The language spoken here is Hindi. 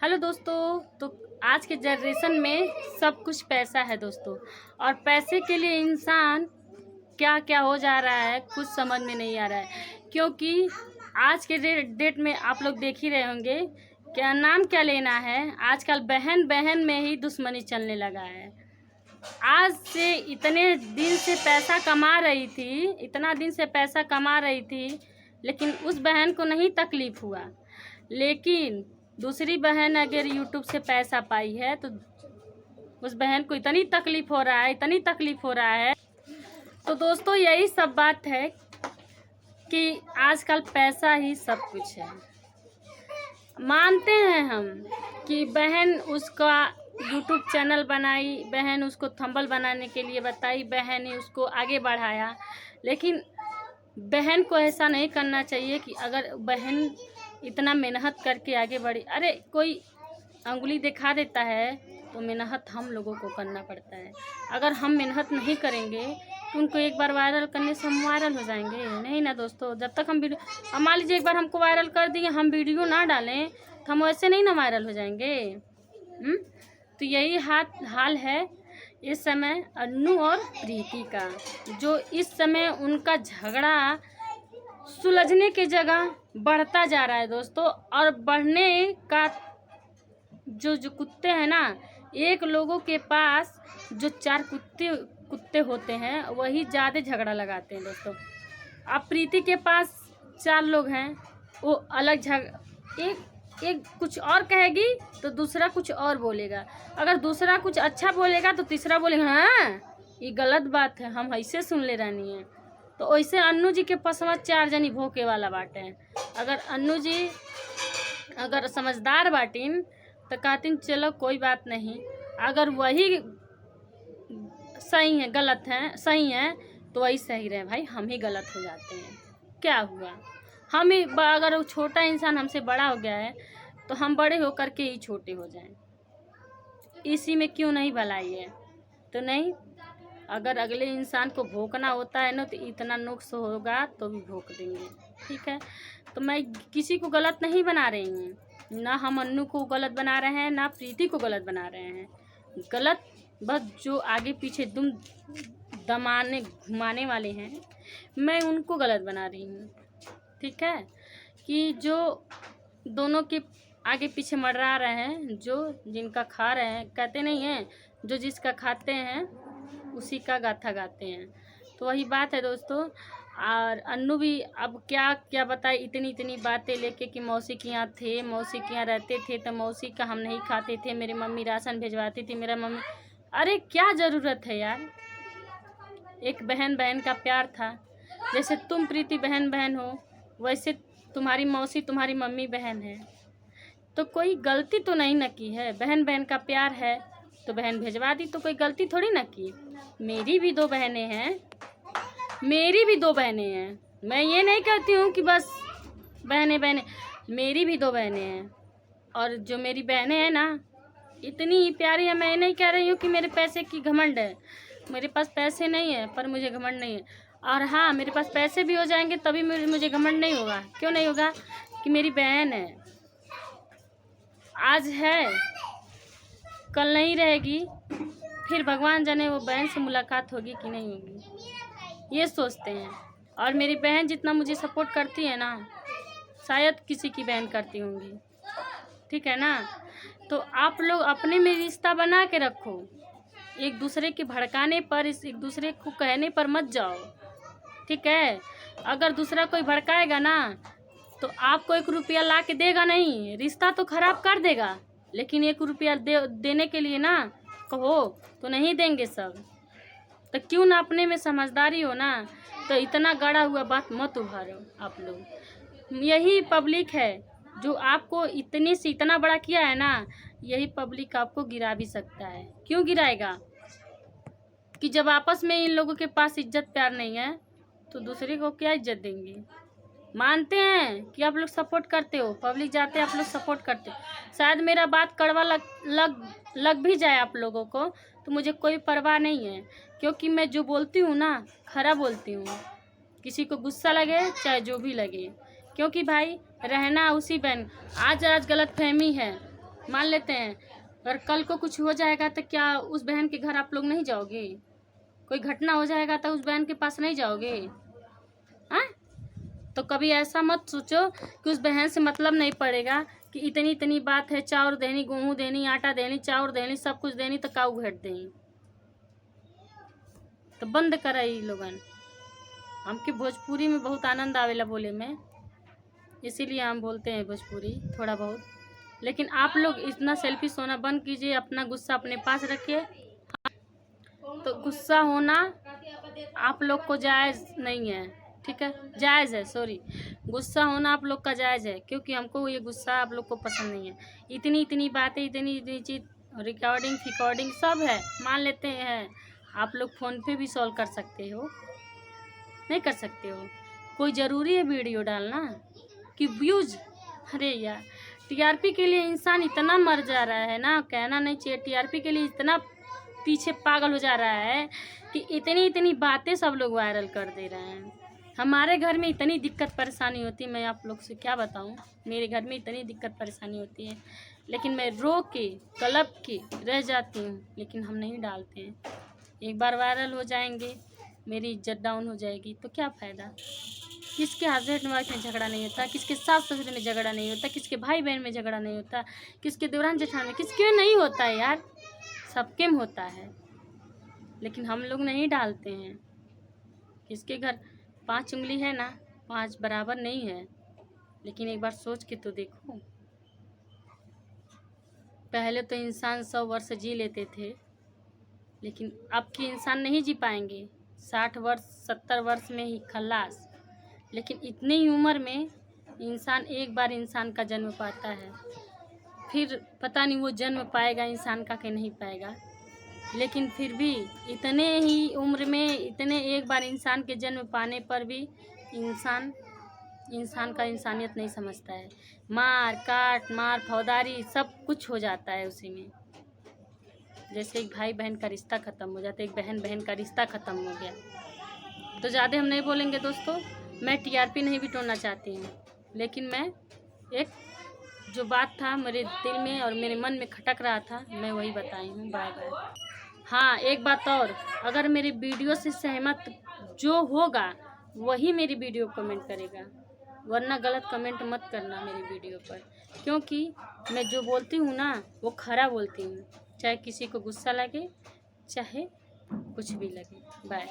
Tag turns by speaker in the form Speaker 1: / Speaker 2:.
Speaker 1: हेलो दोस्तों। तो आज के जनरेशन में सब कुछ पैसा है दोस्तों, और पैसे के लिए इंसान क्या क्या हो जा रहा है कुछ समझ में नहीं आ रहा है। क्योंकि आज के डेट में आप लोग देख ही रहे होंगे, क्या नाम क्या लेना है, आजकल बहन बहन में ही दुश्मनी चलने लगा है। आज से इतने दिन से पैसा कमा रही थी, इतना दिन से पैसा कमा रही थी, लेकिन उस बहन को नहीं तकलीफ हुआ। लेकिन दूसरी बहन अगर यूट्यूब से पैसा पाई है तो उस बहन को इतनी तकलीफ हो रहा है, इतनी तकलीफ हो रहा है। तो दोस्तों यही सब बात है कि आजकल पैसा ही सब कुछ है। मानते हैं हम कि बहन उसका यूट्यूब चैनल बनाई, बहन उसको थंबनेल बनाने के लिए बताई, बहन ने उसको आगे बढ़ाया, लेकिन बहन को ऐसा नहीं करना चाहिए कि अगर बहन इतना मेहनत करके आगे बढ़ी, अरे कोई अंगुली दिखा देता है तो मेहनत हम लोगों को करना पड़ता है। अगर हम मेहनत नहीं करेंगे तो उनको एक बार वायरल करने से हम वायरल हो जाएंगे नहीं ना दोस्तों। जब तक हम वीडियो, अब मान लीजिए एक बार हमको वायरल कर दिए, हम वीडियो ना डालें तो हम वैसे नहीं ना वायरल हो जाएंगे। तो यही हाल है इस समय अन्नू और प्रीति का, जो इस समय उनका झगड़ा सुलझने की जगह बढ़ता जा रहा है दोस्तों। और बढ़ने का जो कुत्ते हैं ना, एक लोगों के पास जो 4 कुत्ते होते हैं वही ज़्यादा झगड़ा लगाते हैं दोस्तों। अब प्रीति के पास 4 लोग हैं, वो अलग एक कुछ और कहेगी तो दूसरा कुछ और बोलेगा, अगर दूसरा कुछ अच्छा बोलेगा तो तीसरा बोलेगा हाँ ये गलत बात है, हम ऐसे सुन ले रानी है। तो वैसे अन्नू जी के पसवा 4 जनी भोके वाला बाटे हैं। अगर अन्नू जी अगर समझदार बाटिन तो कहतीन चलो कोई बात नहीं, अगर वही सही है गलत है सही है तो वही सही रहे भाई, हम ही गलत हो जाते हैं, क्या हुआ। हम ही अगर वो छोटा इंसान हमसे बड़ा हो गया है तो हम बड़े होकर के ही छोटे हो जाएं, इसी में क्यों नहीं भलाई है। तो नहीं, अगर अगले इंसान को भोंकना होता है ना तो इतना नुक्स होगा तो भी भोंक देंगे, ठीक है। तो मैं किसी को गलत नहीं बना रही हूँ, ना हम अन्नू को गलत बना रहे हैं, ना प्रीति को गलत बना रहे हैं। गलत बस जो आगे पीछे दुम दमाने घुमाने वाले हैं, मैं उनको गलत बना रही हूँ, ठीक है। कि जो दोनों के आगे पीछे मडरा रहे हैं, जो जिनका खा रहे हैं, कहते नहीं हैं जो जिसका खाते हैं उसी का गाथा गाते हैं। तो वही बात है दोस्तों। और अन्नू भी अब क्या क्या बताए, इतनी बातें लेके कि मौसी के यहाँ थे, मौसी के यहाँ रहते थे तो मौसी का हम नहीं खाते थे, मेरी मम्मी राशन भिजवाती थी, मेरा मम्मी, अरे क्या ज़रूरत है यार। एक बहन बहन का प्यार था, जैसे तुम प्रीति बहन बहन हो वैसे तुम्हारी मौसी तुम्हारी मम्मी बहन है, तो कोई गलती तो नहीं न की है। बहन बहन का प्यार है तो बहन भिजवा दी, तो कोई गलती थोड़ी ना की। मेरी भी 2 बहनें हैं, मेरी भी 2 बहनें हैं, मैं ये नहीं कहती हूँ कि बस बहनें, मेरी भी 2 बहनें हैं। और जो मेरी बहनें हैं ना इतनी प्यारी है, मैं नहीं कह रही हूँ कि मेरे पैसे की घमंड है, मेरे पास पैसे नहीं है पर मुझे घमंड नहीं है। और हाँ, मेरे पास पैसे भी हो जाएंगे तभी मुझे घमंड नहीं होगा। क्यों नहीं होगा? कि मेरी बहन है, आज है कल नहीं रहेगी, फिर भगवान जाने वो बहन से मुलाकात होगी कि नहीं होगी, ये सोचते हैं। और मेरी बहन जितना मुझे सपोर्ट करती है ना, शायद किसी की बहन करती होंगी, ठीक है ना। तो आप लोग अपने में रिश्ता बना के रखो, एक दूसरे के भड़काने पर, एक दूसरे को कहने पर मत जाओ, ठीक है। अगर दूसरा कोई भड़काएगा ना तो आपको 1 रुपया ला के देगा नहीं, रिश्ता तो खराब कर देगा, लेकिन 1 रुपया देने के लिए ना कहो तो नहीं देंगे सब। तो क्यों ना अपने में समझदारी हो ना, तो इतना गड़ा हुआ बात मत उभारो आप लोग। यही पब्लिक है जो आपको इतने से इतना बड़ा किया है ना, यही पब्लिक आपको गिरा भी सकता है। क्यों गिराएगा? कि जब आपस में इन लोगों के पास इज्जत प्यार नहीं है तो दूसरे को क्या इज्जत देंगे। मानते हैं कि आप लोग सपोर्ट करते हो, पब्लिक जाते हैं आप लोग सपोर्ट करते हो, शायद मेरा बात कड़वा लग भी जाए आप लोगों को, तो मुझे कोई परवाह नहीं है, क्योंकि मैं जो बोलती हूँ ना खरा बोलती हूँ, किसी को गुस्सा लगे चाहे जो भी लगे। क्योंकि भाई रहना उसी बहन, आज गलतफहमी है मान लेते हैं, अगर कल को कुछ हो जाएगा तो क्या उस बहन के घर आप लोग नहीं जाओगे? कोई घटना हो जाएगा तो उस बहन के पास नहीं जाओगे? हाँ, तो कभी ऐसा मत सोचो कि उस बहन से मतलब नहीं पड़ेगा कि इतनी इतनी बात है, चाउर देनी, गेहूँ देनी, आटा देनी, चाउर देनी, सब कुछ देनी तो काऊ भेट देनी। तो बंद करा ये लोगन। हमके भोजपुरी में बहुत आनंद आवेला बोले में, इसीलिए हम बोलते हैं भोजपुरी थोड़ा बहुत। लेकिन आप लोग इतना सेल्फिश होना बंद कीजिए, अपना गुस्सा अपने पास रखिए। तो गुस्सा होना आप लोग को जायज़ नहीं है, ठीक है? जायज़ है, सॉरी, गुस्सा होना आप लोग का जायज़ है, क्योंकि हमको ये गुस्सा आप लोग को पसंद नहीं है। इतनी इतनी बातें, इतनी इतनी चीज़, रिकॉर्डिंग सब है, मान लेते हैं। आप लोग फ़ोन पे भी सॉल्व कर सकते हो, नहीं कर सकते हो? कोई ज़रूरी है वीडियो डालना कि व्यूज़? अरे यार, टीआरपी के लिए इंसान इतना मर जा रहा है ना, कहना नहीं चाहिए। टीआरपी के लिए इतना पीछे पागल हो जा रहा है कि इतनी इतनी बातें सब लोग वायरल कर दे रहे हैं। हमारे घर में इतनी दिक्कत परेशानी होती है, मैं आप लोग से क्या बताऊं। मेरे घर में इतनी दिक्कत परेशानी होती है, लेकिन मैं रो के कलप के रह जाती हूँ, लेकिन हम नहीं डालते हैं। एक बार वायरल हो जाएंगे, मेरी इज्जत डाउन हो जाएगी, तो क्या फ़ायदा? किसके हस्बैंड वाइफ में झगड़ा नहीं होता, किसके सास ससुर में झगड़ा नहीं होता, किसके भाई बहन में झगड़ा नहीं होता, किसके देवरान जेठान में, किसके नहीं होता है यार? सबके में होता है, लेकिन हम लोग नहीं डालते हैं। किसके घर 5 उंगली है ना, 5 बराबर नहीं है। लेकिन एक बार सोच के तो देखो, पहले तो इंसान 100 वर्ष जी लेते थे, लेकिन अब के इंसान नहीं जी पाएंगे। 60 वर्ष 70 वर्ष में ही खल्लास। लेकिन इतनी ही उम्र में इंसान एक बार इंसान का जन्म पाता है, फिर पता नहीं वो जन्म पाएगा इंसान का कि नहीं पाएगा। लेकिन फिर भी इतने ही उम्र में, इतने एक बार इंसान के जन्म पाने पर भी इंसान का इंसानियत नहीं समझता है। मार काट, मार फौदारी सब कुछ हो जाता है उसी में। जैसे एक भाई बहन का रिश्ता ख़त्म हो जाता है, एक बहन बहन का रिश्ता ख़त्म हो गया। तो ज़्यादा हम नहीं बोलेंगे दोस्तों। मैं टीआरपी नहीं बिटोरना चाहती हूँ, लेकिन मैं एक जो बात था मेरे दिल में और मेरे मन में खटक रहा था, मैं वही बताई हूँ। Bye bye. हाँ, एक बात और, अगर मेरी वीडियो से सहमत जो होगा वही मेरी वीडियो कमेंट करेगा, वरना गलत कमेंट मत करना मेरी वीडियो पर, क्योंकि मैं जो बोलती हूँ ना वो खरा बोलती हूँ, चाहे किसी को गुस्सा लगे, चाहे कुछ भी लगे। बाय।